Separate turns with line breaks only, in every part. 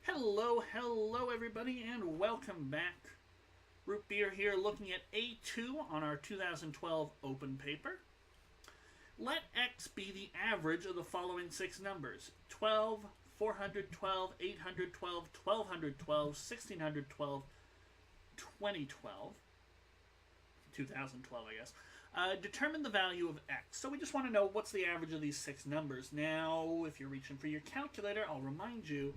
Hello everybody, and welcome back. Root Beer here looking at A2 on our 2012 open paper. Let X be the average of the following six numbers: 12, 412, 812, 1212, 1612, 2012. 2012, I guess. Determine the value of X. So we just want to know what's the average of these six numbers. Now, if you're reaching for your calculator, I'll remind you,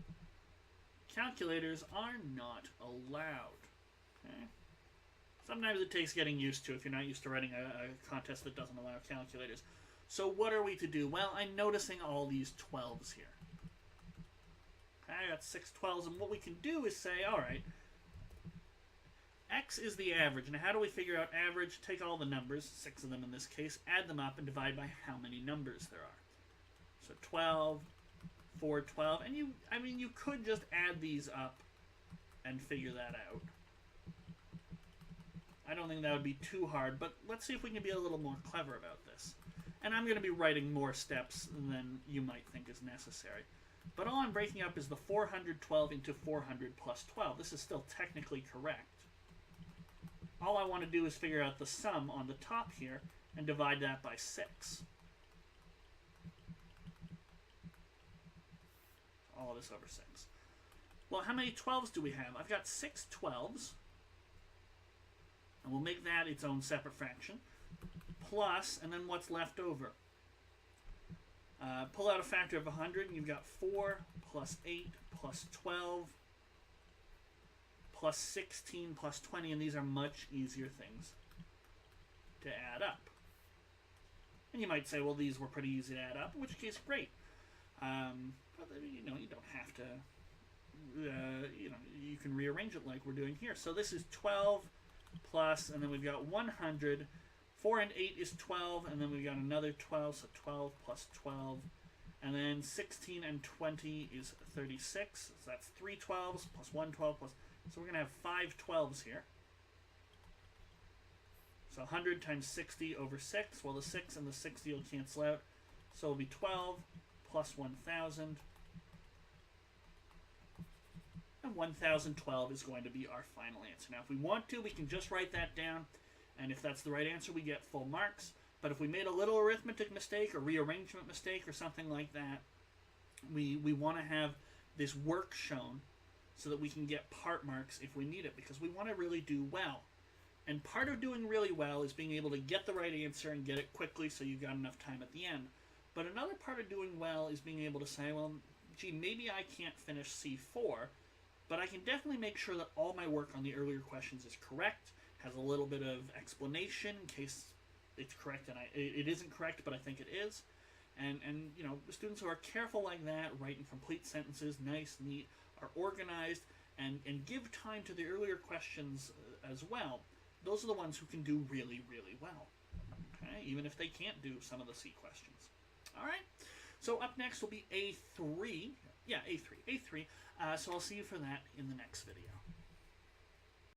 calculators are not allowed. Okay? Sometimes it takes getting used to if you're not used to writing a contest that doesn't allow calculators. So what are we to do? Well, I'm noticing all these 12s here. Okay, I got 6 12s, and what we can do is say, all right, X is the average. Now, how do we figure out average? Take all the numbers, 6 of them in this case, add them up, and divide by how many numbers there are. So 12, 4, 12, and you could just add these up and figure that out. I don't think that would be too hard, but let's see if we can be a little more clever about this. And I'm going to be writing more steps than you might think is necessary. But all I'm breaking up is the 412 into 400 plus 12. This is still technically correct. All I want to do is figure out the sum on the top here and divide that by 6. All of this over 6. Well, how many 12s do we have? I've got 6 12s. And we'll make that its own separate fraction. Plus, and then what's left over? Pull out a factor of 100, and you've got 4 plus 8 plus 12 plus 16 plus 20, and these are much easier things to add up. And you might say, well, these were pretty easy to add up, in which case, great. But you don't have to, you can rearrange it like we're doing here. So this is 12 plus, and then we've got 100. 4 and 8 is 12, and then we've got another 12, so 12 plus 12. And then 16 and 20 is 36, so that's 3 12s plus 1 12 plus. So we're going to have 5 12s here. So 100 times 60 over 6. Well, the 6 and the 60 will cancel out. So it'll be 12 plus 1,000. And 1,012 is going to be our final answer. Now, if we want to, we can just write that down. And if that's the right answer, we get full marks. But if we made a little arithmetic mistake or rearrangement mistake or something like that, we want to have this work shown so that we can get part marks if we need it, because we want to really do well. And part of doing really well is being able to get the right answer and get it quickly so you've got enough time at the end. But another part of doing well is being able to say, well, gee, maybe I can't finish C4, but I can definitely make sure that all my work on the earlier questions is correct, has a little bit of explanation in case it's correct and it isn't correct, but I think it is. And students who are careful like that, writing complete sentences, nice, neat, are organized, and give time to the earlier questions as well, those are the ones who can do really, really well. Okay? Even if they can't do some of the C questions. All right? So up next will be A3. Yeah, A3. So I'll see you for that in the next video.